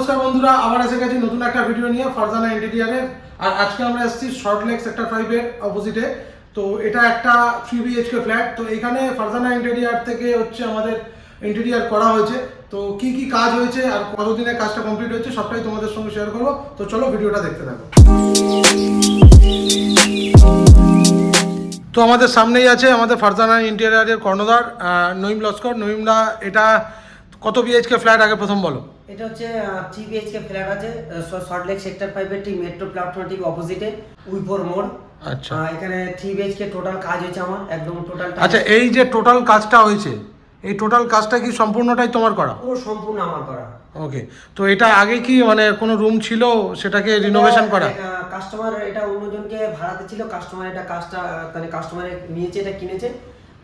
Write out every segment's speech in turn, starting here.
নমস্কার বন্ধুরা, আবার এসে গেছি নতুন একটা ভিডিও নিয়ে ফারজানা ইন্টেরিয়ারের। আর আজকে আমরা এসেছি সল্টলেক সেক্টর 5 এর অপোজিটে। তো এটা একটা 3 BHK ফ্ল্যাট। তো এখানে ফারজানা ইন্টেরিয়ার থেকে হচ্ছে আমাদের ইন্টেরিয়ার করা হয়েছে। তো কি কি কাজ হয়েছে আর কতদিনে কাজটা কমপ্লিট হয়েছে সবটাই তোমাদের সঙ্গে শেয়ার করবো। তো চলো ভিডিওটা দেখতে থাকো। তো আমাদের সামনেই আছে আমাদের ফারজানা ইন্টেরিয়ারের কর্ণধার নঈম লস্কর। নঈমদা, এটা কত BHK ফ্ল্যাট আগে প্রথম বলো। এটা হচ্ছে 3 BHK ফ্ল্যাট আছে সল্টলেক সেক্টর 5 এর ঠিক মেট্রো প্ল্যাটফর্ম ঠিক অপোজিটে উইপোর মোড়। আচ্ছা, এখানে 3 BHK টোটাল কাজ হয়েছে আমার একদম টোটাল। আচ্ছা, এই যে টোটাল কাজটা হয়েছে, এই টোটাল কাজটা কি সম্পূর্ণটাই তোমার করা? পুরো সম্পূর্ণ আমার করা। ওকে। তো এটা আগে কি মানে কোনো রুম ছিল, সেটাকে রিনোভেশন করা? কাস্টমার এটা অন্যজনকে ভাড়াতে ছিল, কাস্টমার এটা কাজটা মানে কাস্টমারে নিয়েছে, এটা কিনেছে।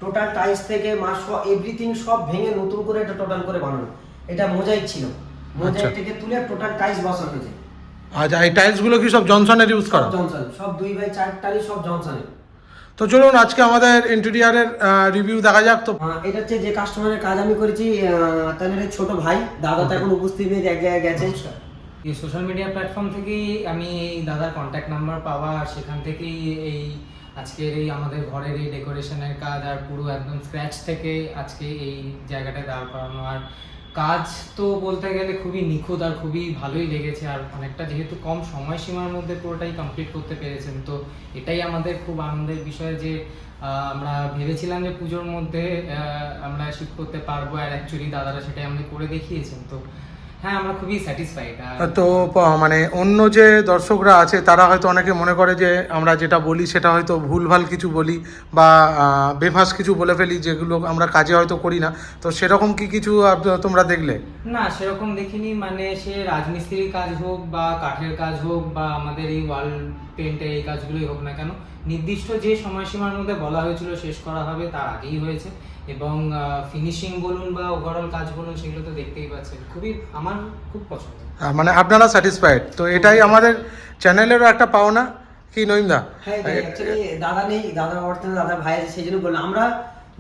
টোটাল টাইলস থেকে মাস এভরিথিং সব ভেঙে নতুন করে এটা টোটাল করে বানানো। এটা মোজাইক ছিল, মোজাইক থেকে তুলে টোটাল টাইলস বসানো হয়েছে। আচ্ছা, এই টাইলসগুলো কি সব জনসনের ইউজ করা? জনসন সব 2/4 টাইলস সব জনসনের। তো চলুন আজকে আমাদের ইন্টেরিয়ারের রিভিউ দেখা যাক। তো এটা হচ্ছে যে কাস্টমারের কাজ আমি করেছি, তাদের ছোট ভাই দাদা তো এখন উপস্থিত নেই, এক জায়গায় গেছে। এই সোশ্যাল মিডিয়া প্ল্যাটফর্ম থেকেই আমি এই দাদার কন্ট্যাক্ট নাম্বার পাওয়া, আর সেখান থেকেই এই আজকের এই আমাদের ঘরের এই ডেকোরেশনের কাজ আর পুরো একদম স্ক্র্যাচ থেকে আজকে এই জায়গাটায় দাঁড় করানো। আর কাজ তো বলতে গেলে খুবই নিখুঁত আর খুবই ভালোই লেগেছে। আর অনেকটা যেহেতু কম সময়সীমার মধ্যে পুরোটাই কমপ্লিট করতে পেরেছেন, তো এটাই আমাদের খুব আনন্দের বিষয় যে আমরা ভেবেছিলাম যে পুজোর মধ্যে আমরা শিফট করতে পারবো, আর অ্যাকচুয়ালি দাদারা সেটাই আমাদের করে দেখিয়েছেন। তো হ্যাঁ, আমরা খুবই স্যাটিসফাইড। তো মানে অন্য যে দর্শকরা আছে তারা হয়তো অনেকে মনে করে যে আমরা যেটা বলি সেটা হয়তো ভুলভাল কিছু বলি বা বেফাস কিছু বলে ফেলি, যেগুলো আমরা কাজে হয়তো করি না। তো সেরকম কি কিছু তোমরা দেখলে? না, সেরকম দেখিনি। মানে সে রাজমিস্ত্রির কাজ হোক বা কাঠের কাজ হোক বা আমাদের এই ওয়াল পেন্টের এই কাজগুলোই হোক না কেন, নির্দিষ্ট যে সময়সীমার মধ্যে বলা হয়েছিল শেষ করা হবে তার আগেই হয়েছে। এবং ফিনিশিং বলুন বা ওভারঅল কাজ বলুন, সেগুলো তো দেখতেই পাচ্ছেন, খুবই আমার খুব পছন্দ। মানে আপনারা স্যাটিসফাইড, তো এটাই আমাদের চ্যানেলেরও একটা পাওনা কি নইমদা? হ্যাঁ, অ্যাকচুয়ালি দাদা নেই, দাদার অর্থাৎ দাদা ভাই আছে, সেই জন্য বললাম আমরা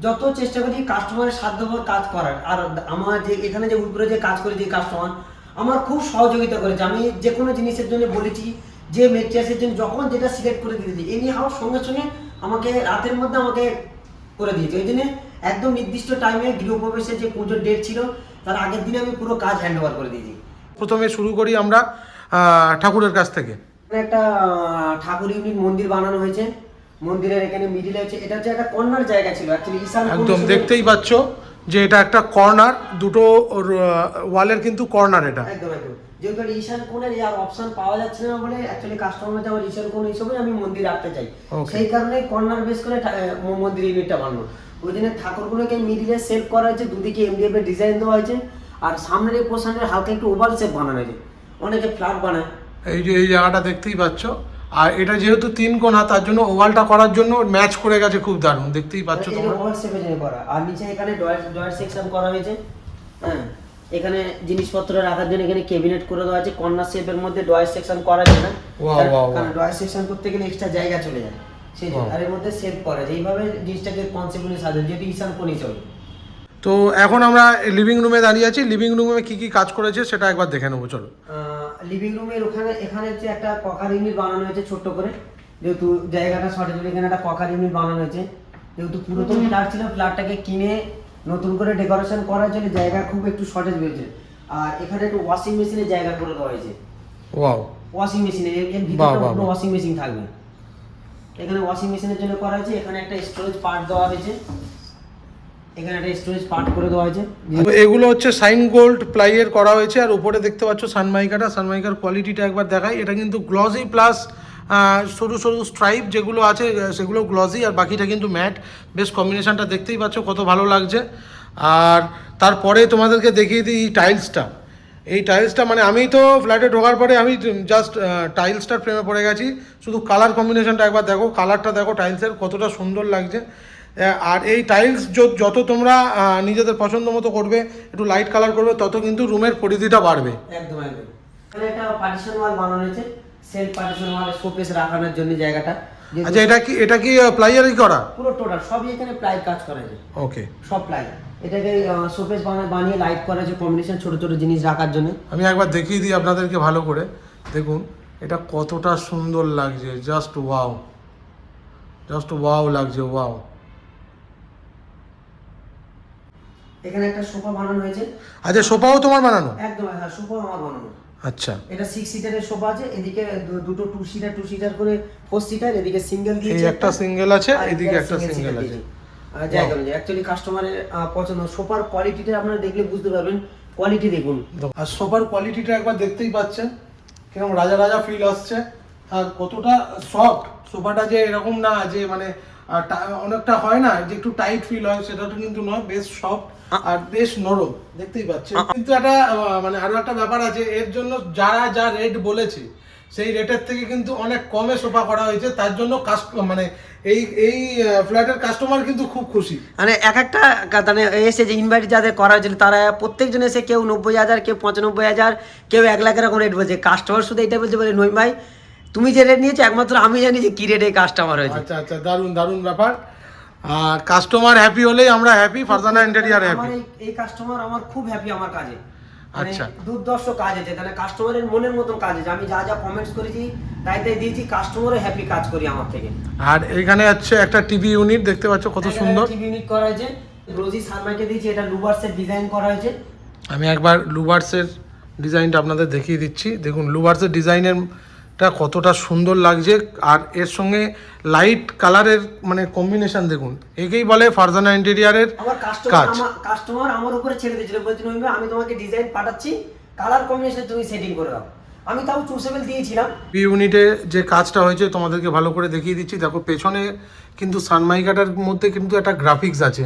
যত চেষ্টা করি কাস্টমারের সাধ্যমতো কাজ করার। আর আমার যে এখানে যে উপরে যে কাজ করে যে কাস্টমার আমার খুব সহযোগিতা করেছে। আমি যে কোনো জিনিসের জন্য বলেছি, যে মেটেরিয়ালসের জন্য যখন যেটা সিলেক্ট করে দিয়েছি, এনি হাউস সঙ্গে সঙ্গে আমাকে রাতের মধ্যে আমাকে করে দিয়েছে। ওই জন্য একদম নির্দিষ্ট টাইমে গৃহপ্রবেশের যে পুজোর ডেট ছিল তার আগের দিনে আমি পুরো কাজ হ্যান্ড ওভার করে দিয়েছি। প্রথমে শুরু করি আমরা ঠাকুরের কাছ থেকে। একটা ঠাকুর ইউনিট মন্দির বানানো হয়েছে। মন্দিরের এখানে মিডিলে হচ্ছে, এটা হচ্ছে একটা কর্নার জায়গা ছিল অ্যাকচুয়ালি ঈশান কোণ একদম ছিল। দেখতেই পাচ্ছ যে এটা একটা কর্নার, দুটো ওয়ালের কিন্তু কর্নার এটা। একদম একদম যেহেতু এটা ঈশান কোণের আর অপশন পাওয়া যাচ্ছে না বলে অ্যাকচুয়ালি কাস্টমার আমার ঈশান কোণ হিসেবে আমি মন্দির রাখতে চাই, সেই কারণে কর্নার বেস করে মন্দির ইউনিটটা বানানো। ওই জন্য ঠাকুরগুলোকে মিডিলে সেভ করা হয়েছে, দুদিকে MDF এর ডিজাইন দেওয়া হয়েছে, আর সামনের এই পোর্শনের হালকা একটু ওভাল শেপ বানানো হয়েছে। অনেকে ফ্ল্যাট বানায়, এই যে এই জায়গাটা দেখতেই পাচ্ছ। আর এটা যেহেতু 3 কোণা, তার জন্য ওভালটা করার জন্য ম্যাচ করে গেছে, খুব দারুণ দেখতেই পাচ্ছ তোমরা। ওভাল শেপে জন্য করা। আর নিচে এখানে ডয়ার সেকশন করা হয়েছে। হ্যাঁ, এখানে জিনিসপত্র রাখার জন্য এখানে ক্যাবিনেট করে দেওয়া আছে। কর্নার শেপের মধ্যে ডয়ার সেকশন করা যায় না, কারণ ডয়ার সেকশন করতে গেলে এক্সট্রা জায়গা চলে যায়, সেই জন্য। আর এর মধ্যে সেভ করা যায়, এইভাবে জিনিসটাকে কনসেপ্টলি সাজানো, যেহেতু ঈশান কোণে চলে। তো এখন আমরা লিভিং রুমে দাঁড়িয়ে আছি। লিভিং রুমে কি কি কাজ করেছে সেটা একবার দেখে নেবো, চলো। লিভিং রুমের এখানে হচ্ছে একটা ককার ইউনিট বানানো হয়েছে ছোট্ট করে, যেহেতু জায়গাটা শর্টেজ হলে এখানে একটা ককার ইউনিট বানানো হয়েছে। যেহেতু পুরাতন ফ্ল্যাট ছিল, ফ্ল্যাটটাকে কিনে নতুন করে ডেকোরেশন করার জন্য জায়গা খুব একটু শর্টেজ হয়েছে। আর এখানে একটু ওয়াশিং মেশিনের জায়গা করে দেওয়া হয়েছে। ওয়াও, ওয়াশিং মেশিন এর ভিতরে পুরো ওয়াশিং মেশিন থাকবে। এখানে ওয়াশিং মেশিনের জন্য করা হয়েছে। এখানে একটা স্টোরেজ পার্ট দেওয়া হয়েছে, এখানে একটা স্টোরেজ পার্ট করে দেওয়া হয়েছে। এগুলো হচ্ছে সাইন গোল্ড প্লাইয়ের করা হয়েছে। আর উপরে দেখতে পাচ্ছ সানমাইকার কোয়ালিটিটা একবার দেখাই। এটা কিন্তু গ্লসি প্লাস সরু সরু স্ট্রাইপ যেগুলো আছে সেগুলো গ্লসি, আর বাকিটা কিন্তু ম্যাট। বেশ কম্বিনেশনটা দেখতেই পাচ্ছ কত ভালো লাগছে। আর তারপরে তোমাদেরকে দেখিয়ে দিই টাইলসটা। এই টাইলসটা মানে আমি তো ফ্ল্যাটে ঢোকার পরে আমি জাস্ট টাইলসটার প্রেমে পড়ে গেছি। শুধু কালার কম্বিনেশনটা একবার দেখো, কালারটা দেখো টাইলসের কতটা সুন্দর লাগছে। আর এই টাইলস যত তোমরা নিজেদের পছন্দ মতো করবে, একটু লাইট কালার করবে, তত কিন্তু রুমের পরিধিটা বাড়বে। একদম একদম। এখানে একটা পার্টিশন ওয়াল বানানো হয়েছে, সেলফ পার্টিশন ওয়াল, শোকেস রাখানোর জন্য জায়গাটা। আচ্ছা, এটা কি প্লাইয়ারই করা? পুরো টোটাল সবই এখানে প্লাই কাজ করা যায়। ওকে, সব প্লাই। এটাকে শোকেস বানিয়ে লাইট করা হয়েছে, কম্বিনেশন ছোট ছোট জিনিস রাখার জন্য। আমি একবার দেখিয়ে দিই আপনাদেরকে ভালো করে, দেখুন এটা কতটা সুন্দর লাগছে, জাস্ট ওয়াও লাগছে, ওয়াও। এখানে একটা সোফা বানানো হয়েছে। আচ্ছা, সোফাও তোমার বানানো? একদম, হ্যাঁ, সোফা আমার বানানো। আচ্ছা, এটা 6 সিটারের সোফা আছে, এদিকে দুটো 2 সিটার করে 4 সিটার, এদিকে সিঙ্গেল এই দিয়েছে, একটা সিঙ্গেল আছে, এদিকে একটা সিঙ্গেল আছে। জায়গা অনুযায়ী অ্যাকচুয়ালি কাস্টমারের পছন্দ। সোফার কোয়ালিটিটা আপনারা দেখলে বুঝতে পারবেন, কোয়ালিটি দেখুন। আর সোফার কোয়ালিটিটা একবার দেখতেই পাচ্ছেন, কিরকম রাজা রাজা ফিল আসছে, আর কতটা সফট সোফাটা, যে এরকম না যে মানে অনেকটা হয় না যে একটু টাইট ফিল হয়, সেটা তো কিন্তু নয়, বেশ সফট আর বেশ নরম, দেখতেই পাচ্ছেন। কিন্তু একটা মানে আরো একটা ব্যাপার আছে, এর জন্য যারা যা রেট বলেছে সেই রেটের থেকে কিন্তু অনেক কমে সোফা করা হয়েছে, তার জন্য মানে এই ফ্ল্যাটের কাস্টমার কিন্তু খুব খুশি। মানে এক একটা মানে এসে যে ইনভাইট যাদের করা হয়েছিল, তারা প্রত্যেকজন এসে কেউ 90,000, কেউ 95,000, কেউ 1 লাখ এরকম রেট বলছে। কাস্টমার শুধু এটা বলতে পারে, নই ভাই তুমি যে রেট নিয়েছো একমাত্র আমি জানি যে কি রেটে কাস্টমার হয়েছে। আচ্ছা আচ্ছা, দারুণ দারুণ ব্যাপার। কাস্টমার হ্যাপি হলেই আমরা হ্যাপি, ফারজানা ইন্টেরিয়ার হ্যাপি। এই কাস্টমার আমার খুব হ্যাপি আমার কাজে, মানে আচ্ছা। দুর্দর্শ কাজ আছে, তাহলে কাস্টমারের মনের মতন কাজ আছে। আমি যা যা কমেন্টস করেছি তাই দিয়েছি, কাস্টমারও হ্যাপি কাজ করি আমার থেকে। আর এখানে হচ্ছে একটা টিভি ইউনিট দেখতে পাচ্ছ, কত সুন্দর টিভি ইউনিট করা হয়েছে, রোজি সানমাইকে দিয়েছি, এটা লুবার্সের ডিজাইন করা হয়েছে। আমি একবার লুভার্সের ডিজাইনটা আপনাদের দেখিয়ে দিচ্ছি, দেখুন লুভার্সের ডিজাইনেরটা কতটা সুন্দর লাগছে, আর এর সঙ্গে লাইট কালারের মানে কম্বিনেশন দেখুন, একেই বলে ফারজানা ইন্টেরিয়ারের আমার কাস্টমার আমার উপরে ছেড়ে দিয়েছিল, বলছিল আমি তোমাকে ডিজাইন পাঠাচ্ছি, কালার কম্বিনেশন তুমি সেটিং করে দাও। আমি তাও চুজেবল দিয়েছিলাম। বি ইউনিটে যে কাজটা হয়েছে তোমাদেরকে ভালো করে দেখিয়ে দিচ্ছি, দেখো পেছনে কিন্তু সানমাইকাটার মধ্যে কিন্তু একটা গ্রাফিক্স আছে,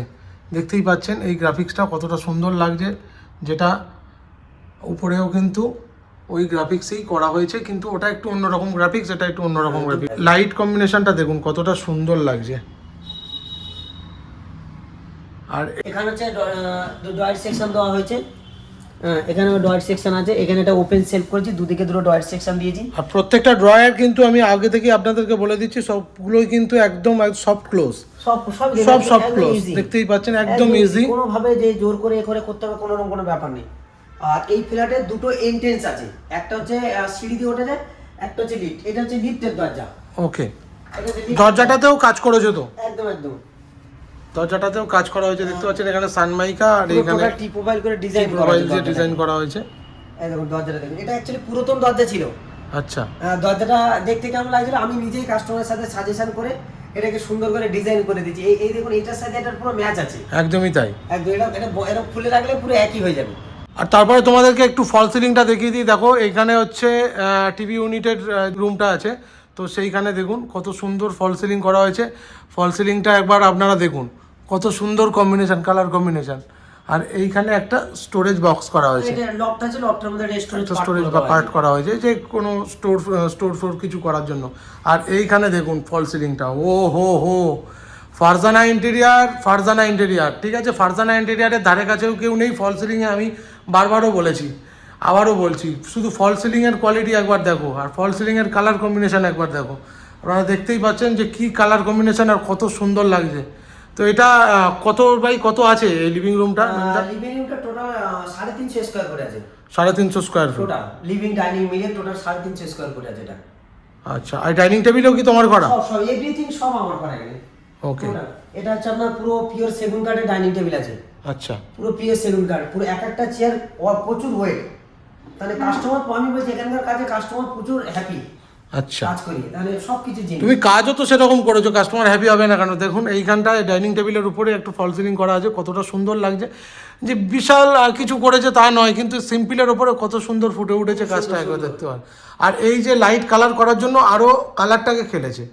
দেখতেই পাচ্ছেন এই গ্রাফিক্সটা কতটা সুন্দর লাগছে, যেটা উপরেও কিন্তু ওই গ্রাফিক্সেই করা হয়েছে, কিন্তু ওটা একটু অন্যরকম গ্রাফিক্স, এটা একটু অন্যরকম গ্রাফিক্স। লাইট কম্বিনেশনটা দেখুন কতটা সুন্দর লাগছে। আর এখানে হচ্ছে ডয়ার সেকশন দেওয়া হয়েছে, এখানে ডয়ার সেকশন আছে, এখানে একটা ওপেন সেলফ করেছি, দুদিকে দুটো ডয়ার সেকশন দিয়েছি। আর প্রত্যেকটা ড্রয়ার কিন্তু আমি আগে থেকে আপনাদেরকে বলে দিচ্ছি, সবগুলোই কিন্তু একদম সফট ক্লোজ, সব সফট ক্লোজ, দেখতেই পাচ্ছেন একদম ইজি, কোনো ভাবে যে জোর করে করতে হবে কোনো রকম কোনো ব্যাপার নেই। আর এই ফ্ল্যাটে দুটো এন্ট্রেন্স আছে, একটা হচ্ছে সিঁড়ি দিয়ে ওঠা যায়, একটা হচ্ছে লিফট। এটা হচ্ছে লিফটের দরজা। ওকে, দরজাটাতেও কাজ করেছো তো? একদম একদম, দরজাটাতেও কাজ করা হয়েছে, দেখতে পাচ্ছেন এখানে সানমাইকা, আর এখানে টি প্রোফাইল করে ডিজাইন করা মোবাইল দিয়ে ডিজাইন করা হয়েছে। এই দেখুন দরজাটা দেখুন, এটা অ্যাকচুয়ালি পুরাতন দরজা ছিল। আচ্ছা, দরজাটা দেখতে কেমন লাগছিল, আমি নিজেই কাস্টমারের সাথে সাজেশন করে এটাকে সুন্দর করে ডিজাইন করে দিয়েছি। এই দেখুন, এটার সাথে এটার পুরো ম্যাচ আছে, একদমই তাই, একদম। এটা এরকম খুলে রাখলে পুরো একই হয়ে যাবে। আর তারপরে তোমাদেরকে একটু ফল সিলিংটা দেখিয়ে দিই, দেখো এখানে হচ্ছে টিভি ইউনিটের রুমটা আছে, তো সেইখানে দেখুন কত সুন্দর ফল সিলিং করা হয়েছে। ফল সিলিংটা একবার আপনারা দেখুন, কত সুন্দর কম্বিনেশন, কালার কম্বিনেশন। আর এইখানে একটা স্টোরেজ বক্স করা হয়েছে, এটা লকটা আছে, লকটার মধ্যে স্টোরেজ বা পার্ট করা হয়েছে, যে কোনো স্টোর ফোর কিছু করার জন্য। আর এইখানে দেখুন ফল সিলিংটা, ও হো ফারজানা ইন্টেরিয়ার, ঠিক আছে, ফারজানা ইন্টেরিয়ারের ধারে কাছেও কেউ নেই ফল সিলিংয়ে। আমি বারবারও বলেছি, আবারও বলছি, শুধু ফল সিলিংয়ের কোয়ালিটি একবার দেখো, আর ফল সিলিংয়ের কালার কম্বিনেশন একবার দেখো। আপনারা দেখতেই পাচ্ছেন যে কি কালার কম্বিনেশন আর কত সুন্দর লাগছে। তো এটা কত বাই কত আছে এই লিভিং রুমটা? লিভিং রুমটা টোটাল 350 স্কয়ার ফুট আছে, 350 square foot total living dining মিলিয়ে টোটাল 350 স্কয়ার ফুট আছে এটা। আচ্ছা, আর ডাইনিং টেবিলও কি তোমার করা? সব এভরিথিং সব আমার করা এখানে। ওকে, এটা হচ্ছে আপনার পুরো পিওর সেগুন কাঠের ডাইনিং টেবিল আছে। আচ্ছা, পুরো পিওর সেগুন কাঠ, পুরো এক একটা চেয়ার প্রচুর ওয়েট। তাহলে কাস্টমার, আমি বলছি এখানকার কাজে কাস্টমার প্রচুর হ্যাপি। আচ্ছা, কাজ করি তাহলে সবকিছু জিনিস। তুমি কাজও তো সেরকম করেছো, কাস্টমার হ্যাপি হবে না কেন? দেখুন এইখানটায় ডাইনিং টেবিলের উপরে একটু ফল সিলিং করা আছে, কতটা সুন্দর লাগছে। যে বিশাল আর কিছু করেছে তা নয়, কিন্তু সিম্পলের উপরে কত সুন্দর ফুটে উঠেছে কাজটা, একবার দেখতে পান। আর এই যে লাইট কালার করার জন্য আরও কালারটাকে খেলেছে।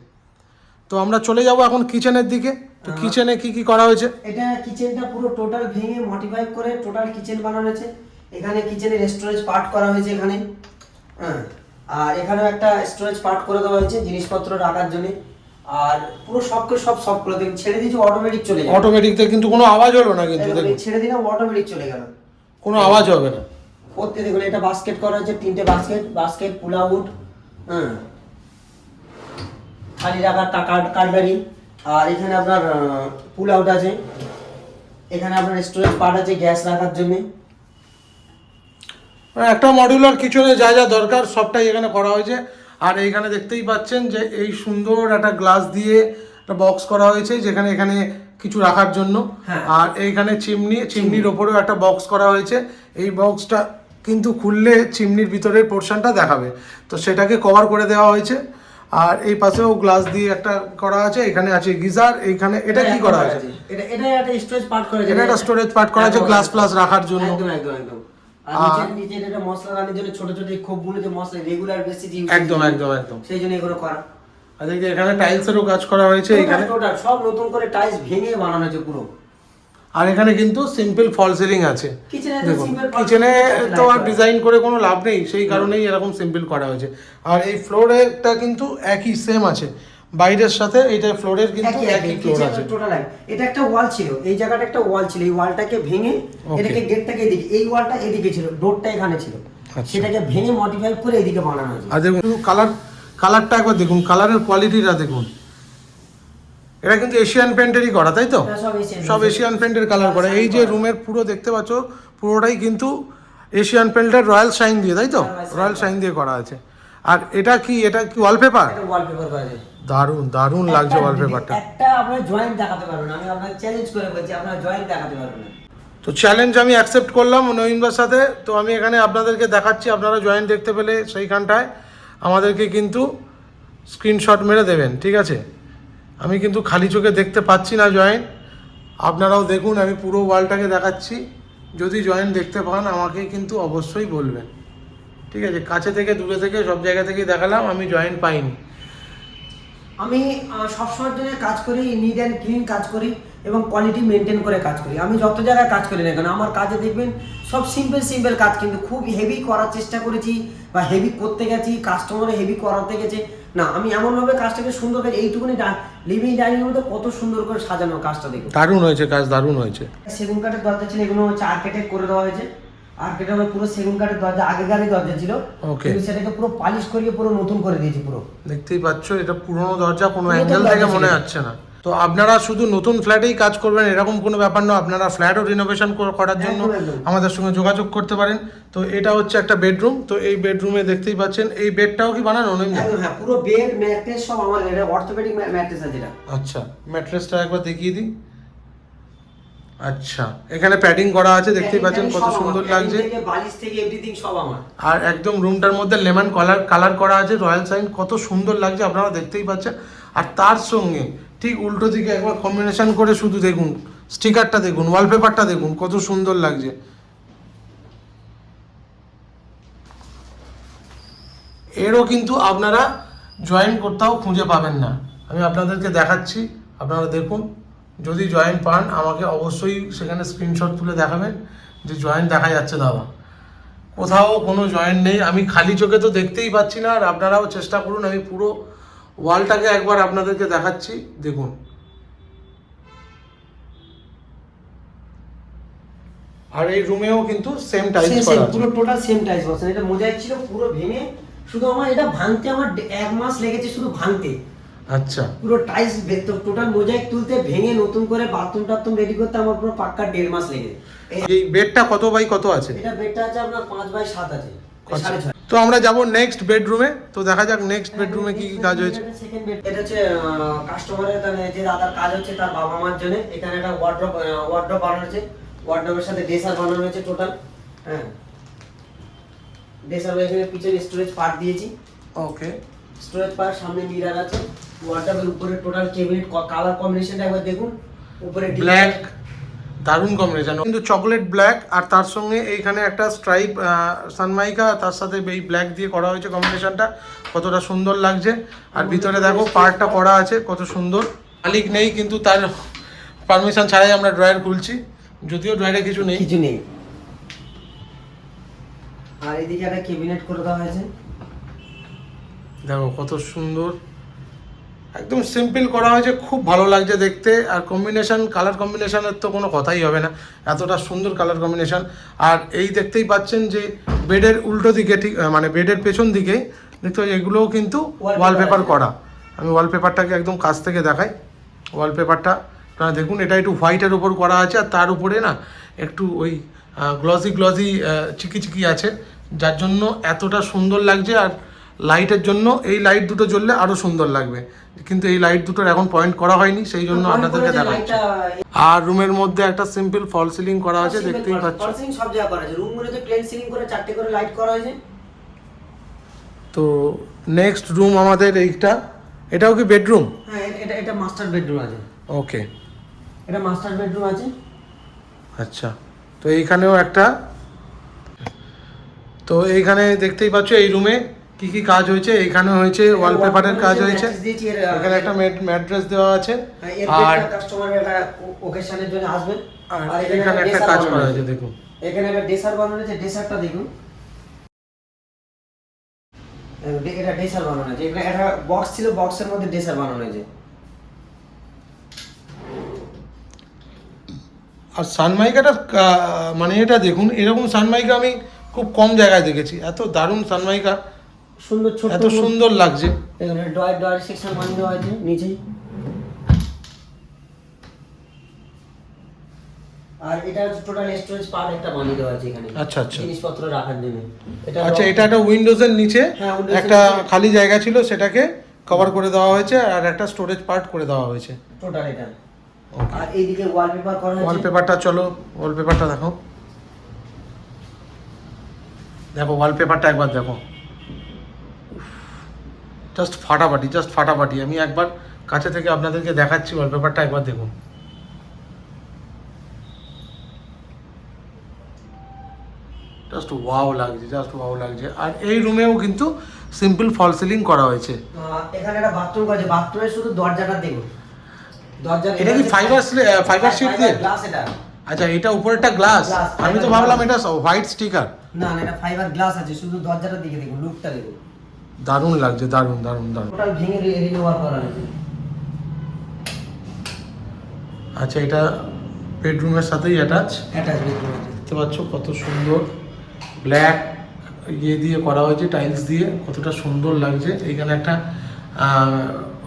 তো আমরা চলে যাব এখন কিচেনের দিকে। তো কিচেনে কি কি করা হয়েছে? এটা কিচেনটা পুরো টোটাল ভেঙে মডিফাই করে টোটাল কিচেন বানানো হয়েছে। এখানে কিচেনের স্টোরেজ পার্ট করা হয়েছে এখানে, হ্যাঁ, আর এখানেও একটা স্টোরেজ পার্ট করে দেওয়া হয়েছে জিনিসপত্র রাখার জন্য। আর পুরো সবগুলো দেখুন ছেড়ে দিয়েছি, অটোমেটিক চলে যাবে। অটোমেটিকতে কিন্তু কোনো আওয়াজ হলো না, কিন্তু দেখুন ছেড়ে দিলাম অটোমেটিক চলে গেল, কোনো আওয়াজ হবে না। করতে দেখুন, এটা বাস্কেট করা হয়েছে, 3টে বাস্কেট পুল আউট, হ্যাঁ, খালি রাখার কাটলারি। আর এখানে আপনার পুল আউট আছে, এখানে আপনার স্টোরেজ পার্ট আছে গ্যাস রাখার জন্য। একটা মডিউলার কিচেনে যা যা দরকার সবটাই এখানে করা হয়েছে। আর এইখানে দেখতেই পাচ্ছেন যে এই সুন্দর একটা গ্লাস দিয়ে একটা বক্স করা হয়েছে, যেখানে এখানে কিছু রাখার জন্য। হ্যাঁ। আর এইখানে চিমনির ওপরেও একটা বক্স করা হয়েছে। এই বক্সটা কিন্তু খুললে চিমনির ভিতরের পোর্শনটা দেখাবে, তো সেটাকে কভার করে দেওয়া হয়েছে। আর এই পাশেও গ্লাস দিয়ে একটা করা আছে, এখানে আছে গিজার। এইখানে এটা কি করা আছে? এটা একটা স্টোরেজ পার্ট করা আছে, এটা একটা স্টোরেজ পার্ট করা আছে গ্লাস প্লাস রাখার জন্য। একদম একদম একদম। আর নিচে এটা মশলা রান্নার জন্য ছোট ছোট এই খোপগুলো যে মশলা রেগুলার বেসিস ইউজ, একদম একদম একদম, সেই জন্য এগুলো করা। আর দেখি এখানে টাইলসেরও কাজ করা হয়েছে এখানে। টোটাল সব নতুন করে টাইলস ভেঙে বানানো হয়েছে পুরো। আর এখানে কিন্তু সিম্পল ফল সিলিং আছে। কিচেনে দেখুন, সিম্পল কিচেনে তো আর ডিজাইন করে কোনো লাভ নেই, সেই কারণেই এরকম সিম্পল করা হয়েছে। আর এই ফ্লোরেরটা কিন্তু একই সেম আছে বাইরের সাথে, এইটা ফ্লোরের কিন্তু একই ফ্লোর আছে টোটাল। এটা একটা ওয়াল ছিল, এই জায়গাটা একটা ওয়াল ছিল, এই ওয়ালটাকে ভেঙে এটাকে গেটটাকে এদিকে, এই ওয়ালটা এদিকে ছিল, ডোরটা এখানে ছিল, সেটাকে ভেঙে মডিফাই করে এদিকে বানানো হয়েছে। আর দেখুন কালারটা একবার দেখুন, কালারের কোয়ালিটিটা দেখুন। এটা কিন্তু এশিয়ান পেন্টেরই করা, তাই তো? সব এশিয়ান পেন্টের কালার করা। এই যে রুমের পুরো দেখতে পাচ্ছ, পুরোটাই কিন্তু এশিয়ান পেন্টের রয়্যাল শাইন দিয়ে, তাই তো? রয়্যাল শাইন দিয়ে করা আছে। আর এটা কি ওয়ালপেপার? এটা ওয়ালপেপার করা আছে। দারুণ দারুণ লাগছে ওয়ালপেপারটা। একটা আপনারা জয়েন্ট দেখাতে পারবেন, আমি আপনাকে চ্যালেঞ্জ করে বলছি, আপনারা জয়েন্ট দেখাতে পারবেন না। তো চ্যালেঞ্জ আমি অ্যাকসেপ্ট করলাম নবীনবার সাথে। তো আমি এখানে আপনাদেরকে দেখাচ্ছি, আপনারা জয়েন্ট দেখতে পেলে সেইখানটায় আমাদেরকে কিন্তু স্ক্রিনশট মেরে দেবেন, ঠিক আছে? আমি কিন্তু খালি চোখে দেখতে পাচ্ছি না জয়েন্ট, আপনারাও দেখুন। আমি পুরো ওয়ালটাকে দেখাচ্ছি, যদি জয়েন্ট দেখতে পান আমাকে কিন্তু অবশ্যই বলবেন, ঠিক আছে? কাছে থেকে দূরে থেকে সব জায়গা থেকেই দেখালাম, আমি জয়েন্ট পাইনি। আমি সবসময়ের জন্য কাজ করি, নিট অ্যান্ড ক্লিন কাজ করি এবং কোয়ালিটি মেনটেন করে কাজ করি। আমি যত জায়গায় কাজ করি না কেন, আমার কাজে দেখবেন সব সিম্পল কাজ, কিন্তু খুব হেভি করার চেষ্টা করেছি বা হেভি করতে গেছি, কাস্টমারে হেভি করাতে গেছে না। আমি এমনভাবে কাজটাকে সুন্দর করে, এইটুকুনি লিভিং ডাইনিংয়ের মধ্যে কত সুন্দর করে সাজানো কাজটা দেখুন। দারুণ হয়েছে কাজ, দারুণ হয়েছে। সেগুন কাঠের দরজা ছিল, এগুলো হচ্ছে আর্কিটেক্ট করে দেওয়া হয়েছে। আর্কিটেক্ট হবে পুরো সেগুন কাঠের দরজা, আগেকারই দরজা ছিল, কিন্তু সেটাকে পুরো পালিশ করিয়ে পুরো নতুন করে দিয়েছি পুরো। দেখতেই পাচ্ছ, এটা পুরনো দরজা, কোনো অ্যাঙ্গেল থেকে মনে হচ্ছে না। তো আপনারা শুধু নতুন ফ্ল্যাটেই কাজ করবেন এরকম কোনো ব্যাপার না, আপনারা ফ্ল্যাটও রিনোভেশন করার জন্য আমাদের সঙ্গে যোগাযোগ করতে পারেন। তো এটা হচ্ছে একটা বেডরুম। তো এই বেডরুমে দেখতেই পাচ্ছেন, এই বেডটাও কি বানানো? হ্যাঁ, পুরো বেড ম্যাট্রেস সব আমার, এটা অর্থোপেডিক ম্যাট্রেস আছে এটা। আচ্ছা, ম্যাট্রেসটা একবার দেখিয়ে দিই। আচ্ছা, এখানে প্যাডিং করা আছে, দেখতেই পাচ্ছেন কত সুন্দর লাগছে। বালিশ থেকে এভরিথিং সব আমার। আর একদম রুমটার মধ্যে লেমন কালার করা আছে, রয়্যাল সাইন, কত সুন্দর লাগছে আপনারা দেখতেই পাচ্ছেন। আর তার সঙ্গে ঠিক উল্টো দিকে একবার কম্বিনেশন করে শুধু দেখুন, স্টিকারটা দেখুন, ওয়ালপেপারটা দেখুন, কত সুন্দর লাগছে। এরও কিন্তু আপনারা জয়েন্ট কোথাও খুঁজে পাবেন না, আমি আপনাদেরকে দেখাচ্ছি, আপনারা দেখুন। যদি জয়েন্ট পান আমাকে অবশ্যই সেখানে স্ক্রিনশট তুলে দেখাবেন যে জয়েন্ট দেখা যাচ্ছে দাদা। কোথাও কোনো জয়েন্ট নেই, আমি খালি চোখে তো দেখতেই পাচ্ছি না। আর আপনারাও চেষ্টা করুন, আমি পুরো ওয়ালটাকে একবার আপনাদেরকে দেখাচ্ছি, দেখুন। আর এই রুমেও কিন্তু সেম টাইলস করা আছে, পুরো টোটাল সেম টাইলস বসানো। এটা মোজাইক ছিল পুরো ভেঙে, শুধু আমার এটা ভাঙতে আমার 1 মাস লেগেছে শুধু ভাঙতে। আচ্ছা, পুরো টাইলস টোটাল মোজাইক তুলতে, ভেঙে নতুন করে বাথরুম টাথরুম রেডি করতে আমার পুরো পাক্কা 1.5 মাস লেগেছে। এই বেডটা কত বাই কত আছে? এটা বেডটা আছে আপনার 5 বাই 7 আছে, 6.5। তো আমরা যাব নেক্সট বেডরুমে, তো দেখা যাক নেক্সট বেডরুমে কি কি কাজ হয়েছে। সেকেন্ড বেড, এটা হচ্ছে কাস্টমারের যে দাদার কাজ হচ্ছে তার বাবা মার জন্য। এখানে একটা ওয়ার্ড্রপ বানানো হয়েছে, ওয়ার্ড্রপের সাথে ড্রেসার বানানো হয়েছে টোটাল। হ্যাঁ, ড্রেসার এখানে পিছনে স্টোরেজ পার্ট দিয়েছি। ওকে, স্টোরেজ পার্ট, সামনে মিরর আছে। ওয়ার্ড্রপের উপরে টোটাল ক্যাবিনেট, কালার কম্বিনেশনটা একবার দেখুন। উপরে ব্ল্যাক, দারুণ কম্বিনেশন, কিন্তু চকলেট ব্ল্যাক, আর তার সঙ্গে এইখানে একটা স্ট্রাইপ সানমাইকা, তার সাথে এই ব্ল্যাক দিয়ে করা হয়েছে কম্বিনেশনটা, কতটা সুন্দর লাগছে। আর ভিতরে দেখো পার্টটা করা আছে কত সুন্দর। মালিক নেই, কিন্তু তার পারমিশন ছাড়াই আমরা ড্রয়ার খুলছি, যদিও ড্রয়ারে কিছু নেই। আর এদিকে একটা ক্যাবিনেট করে দেওয়া হয়েছে, দেখো কত সুন্দর, একদম সিম্পল করা হয়েছে, খুব ভালো লাগছে দেখতে। আর কম্বিনেশন, কালার কম্বিনেশনের তো কোনো কথাই হবে না, এতটা সুন্দর কালার কম্বিনেশন। আর এই দেখতেই পাচ্ছেন যে বেডের উল্টো দিকে, ঠিক মানে বেডের পেছন দিকে দেখতে পাচ্ছি এগুলোও কিন্তু ওয়ালপেপার করা। আমি ওয়ালপেপারটাকে একদম কাছ থেকে দেখাই, ওয়ালপেপারটা আপনারা দেখুন এটা একটু হোয়াইটের উপর করা আছে, আর তার উপরে না একটু ওই গ্লসি চিকি চিকি আছে, যার জন্য এতটা সুন্দর লাগছে। আর লাইটের জন্য এই লাইট দুটো জ্বললে আরও সুন্দর লাগবে, কিন্তু এই লাইট দুটোর এখন পয়েন্ট করা হয়নি, সেই জন্য আপনাদেরকে দেখাচ্ছি। আর রুমের মধ্যে একটা সিম্পল ফল সিলিং করা আছে, দেখতেই পাচ্ছেন। ফল সিলিং সব জায়গায় করা আছে, রুমগুলোতে প্লেন সিলিং করে 4টে করে লাইট করা হয়েছে। তো নেক্সট রুম আমাদের এইটা, এটাও কি বেডরুম? হ্যাঁ, এটা মাস্টার বেডরুম আছে। ওকে, এটা মাস্টার বেডরুম আছে। আচ্ছা, তো এইখানেও একটা, তো এইখানে দেখতেই পাচ্ছ এই রুমে কি কি কাজ হয়েছে। এইখানে হয়েছে ওয়ালপেপারের কাজ হয়েছে, এখানে একটা ম্যাট্রেস দেওয়া আছে, আর কাস্টমারের একটা ওকেশনের জন্য আসবে। আর এখানে একটা কাজ করা হয়েছে, দেখুন এখানে একটা ডেসার বানানো হয়েছে। ডেসারটা দেখুন, এটা ডেসার বানানো হয়েছে। এখানে একটা বক্স ছিল, বক্সের মধ্যে ডেসার বানানো হয়েছে। আর সানমাইকাটার মানে এটা দেখুন, এরকম সানমাইকা আমি খুব কম জায়গায় দেখেছি, এত দারুণ সানমাইকা, সুন্দর ছোট, এত সুন্দর লাগছে। এখানে ড্রয়ার সেকশন বানিয়ে দেওয়া হয়েছে নিচেই। আর এটা টোটাল স্টোরেজ পার্ট একটা বানিয়ে দেওয়া আছে এখানে। আচ্ছা আচ্ছা, জিনিসপত্র রাখার জন্য। আচ্ছা, এটা একটা উইন্ডোজের নিচে হ্যাঁ, Windows-এর একটা নিচে। খালি জায়গা ছিল, সেটাকে কভার করে দেওয়া হয়েছে, আর একটা স্টোরেজ পার্ট করে দেওয়া হয়েছে টোটাল এটা। আর এইদিকে ওয়ালপেপার করা হয়েছে। ওয়ালপেপারটা, চলো ওয়ালপেপারটা দেখো, দেখো ওয়ালপেপারটা একবার দেখো, জাস্ট ফাটাফাটি, জাস্ট ফাটাফাটি। আমি একবার কাছে থেকে আপনাদেরকে দেখাচ্ছি, ওয়ালপেপারটা একবার দেখুন। জাস্ট ওয়াও লাগছে, জাস্ট ওয়াও লাগছে। আর এই রুমেও কিন্তু সিম্পল ফল সিলিং করা হয়েছে। এখানে একটা বাথরুম করা আছে, বাথরুমের শুধু দরজাটা দেখুন। দরজা এটা কি ফাইবার শিট দিয়ে? গ্লাস এটা। আচ্ছা, এটা উপরেরটা গ্লাস, আমি তো ভাবলাম এটা হোয়াইট স্টিকার। না না, এটা ফাইবার গ্লাস আছে, শুধু দরজাটা দিকে দেখুন, লুকটা দেখুন। দারুণ লাগছে, দারুণ দারুণ দারুণ। টোটাল ভেঙে রিনোভার করা হয়েছে। আচ্ছা, এটা বেডরুমের সাথেই অ্যাটাচ, বেডরুম আছে। দেখতে পাচ্ছ কত সুন্দর ব্ল্যাক ইয়ে দিয়ে করা হয়েছে, টাইলস দিয়ে, কতটা সুন্দর লাগছে। এইখানে একটা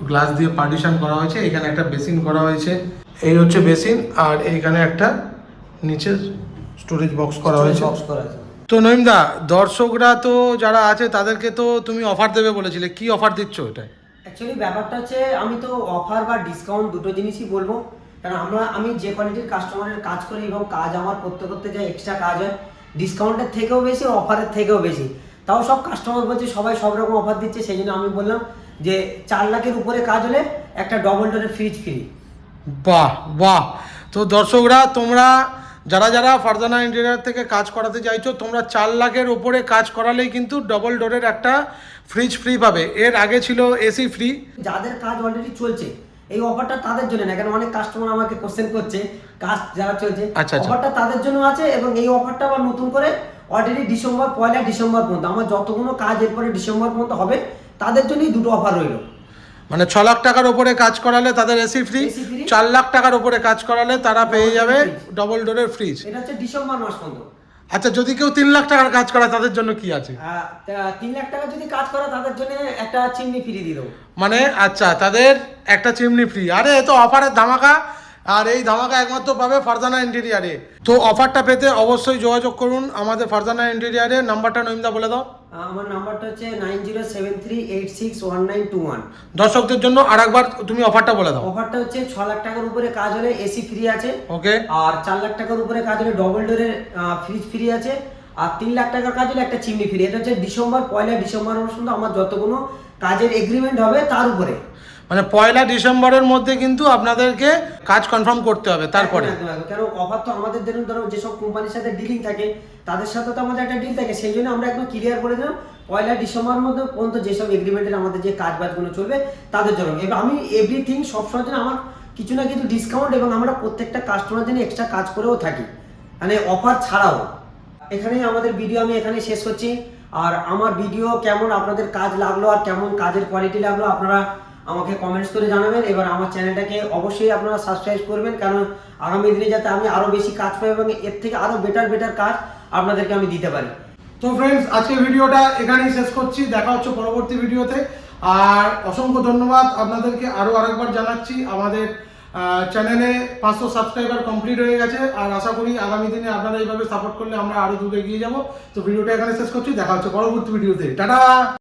গ্লাস দিয়ে পার্টিশন করা হয়েছে, এখানে একটা বেসিন করা হয়েছে, এই হচ্ছে বেসিন, আর এইখানে একটা নিচে স্টোরেজ বক্স করা হয়েছে। বক্স করা আছে। তো নইমদা, দর্শকরা তো যারা আছে তাদেরকে তো তুমি অফার দেবে বলেছিলে, কি অফার দিচ্ছ এটা? অ্যাকচুয়ালি ব্যাপারটা হচ্ছে, আমি তো অফার বা ডিসকাউন্ট দুটো জিনিসই বলবো, কারণ আমি যে কোয়ালিটির কাস্টমারের কাজ করি এবং কাজ আমার করতে করতে যে এক্সট্রা কাজ হয়, ডিসকাউন্টের থেকেও বেশি, অফারের থেকেও বেশি। তাও সব কাস্টমার বলছে সবাই সব রকম অফার দিচ্ছে, সেই জন্য আমি বললাম যে 4 লাখের উপরে কাজ হলে একটা ডবল ডোরের ফ্রিজ ফ্রি। বাহ বাহ। তো দর্শকরা, তোমরা যারা যারা ফারজানা ইন্টেরিয়র থেকে কাজ করাতে চাইছো, তোমরা 4 লাখের ওপরে কাজ করালেই কিন্তু ডবল ডোরের একটা ফ্রিজ ফ্রি পাবে। এর আগে ছিল এসি ফ্রি। যাদের কাজ অলরেডি চলছে, এই অফারটা তাদের জন্য না, কারণ অনেক কাস্টমার আমাকে কোশ্চেন করছে কাজ যারা চলছে, আচ্ছা, আচ্ছা। অফারটা তাদের জন্য আছে। এবং এই অফারটা আবার নতুন করে অলরেডি পয়লা ডিসেম্বর পর্যন্ত, আমার যতগুলো কাজ এরপরে ডিসেম্বর পর্যন্ত হবে, তাদের জন্যই দুটো অফার রইলো। মানে 6 লাখ টাকার ওপরে কাজ করালে তাদের এসি ফ্রি, 4 লাখ টাকার ওপরে কাজ করালে তারা পেয়ে যাবে ডবল ডোরের ফ্রিজ। এটা হচ্ছে ডিসেম্বর মাস পর্যন্ত। আচ্ছা, যদি কেউ 3 লাখ টাকার কাজ করে তাদের জন্য কি আছে? 3 লাখ টাকা যদি কাজ করে তাদের জন্য একটা চিমনি ফ্রি দিয়ে দেবো। মানে আচ্ছা, তাদের একটা চিমনি ফ্রি। আরে এ তো অফারের ধামাকা, আর এই ধামাকা একমাত্র পাবে ফারজানা ইন্টেরিয়ারে। তো অফারটা পেতে অবশ্যই যোগাযোগ করুন আমাদের ফারজানা ইন্টেরিয়ারে। নাম্বারটা নইমদা বলে দাও। আমার নাম্বারটা হচ্ছে 9073861921। দর্শকদের জন্য আরেকবার তুমি অফারটা বলে দাও। অফারটা হচ্ছে 6 লাখ টাকার উপরে কাজ হলে এসি ফ্রি আছে, ওকে। আর 4 লাখ টাকার উপরে কাজ হলে ডবল ডোরের ফ্রিজ ফ্রি আছে, আর 3 লাখ টাকার কাজ হলে একটা চিমনি ফ্রি। এটা হচ্ছে পয়লা ডিসেম্বর পর্যন্ত আমার যতগুলো কাজের এগ্রিমেন্ট হবে তার উপরে। মানে 1 ডিসেম্বরের মধ্যে কিন্তু আপনাদেরকে কাজ কনফার্ম করতে হবে তারপরে। কেন অফার তো আমাদের ধরো যেসব কোম্পানির সাথে ডিলিং থাকে তাদের সাথে তো আমাদের একটা ডিল থাকে, সেই জন্য আমরা একদম ক্লিয়ার করে দিলাম 1 ডিসেম্বরের মধ্যে পর্যন্ত যেসব এগ্রিমেন্টের আমাদের যে কাজ বাজগুলো চলবে তাদের জন্য। এবার আমি এভরিথিং সবসময় জন্য আমার কিছু না কিছু ডিসকাউন্ট, এবং আমরা প্রত্যেকটা কাস্টমার জন্য এক্সট্রা কাজ করেও থাকি, মানে অফার ছাড়াও। এখানেই আমাদের ভিডিও আমি এখানে শেষ করছি। আর আমার ভিডিও কেমন আপনাদের কাজ লাগলো আর কেমন কাজের কোয়ালিটি লাগলো আপনারা আমাকে কমেন্টস করে জানাবেন। এবার আমার চ্যানেলটাকে অবশ্যই আপনারা সাবস্ক্রাইব করবেন, কারণ আগামী দিনে যাতে আমি আরও বেশি কাজ পাই এবং এর থেকে আরও বেটার কাজ আপনাদেরকে আমি দিতে পারি। তো ফ্রেন্ডস, আজকের ভিডিওটা এখানেই শেষ করছি, দেখা হচ্ছে পরবর্তী ভিডিওতে। আর অসংখ্য ধন্যবাদ আপনাদেরকে আরও আরেকবার জানাচ্ছি আমাদের চ্যানেলে 500 সাবস্ক্রাইবার কমপ্লিট হয়ে গেছে, আর আশা করি আগামী দিনে আপনারা এইভাবে সাপোর্ট করলে আমরা আরো দূরে এগিয়ে যাব। তো ভিডিওটা এখানে শেষ করছি, দেখা হচ্ছে পরবর্তী ভিডিওতে, টাটা।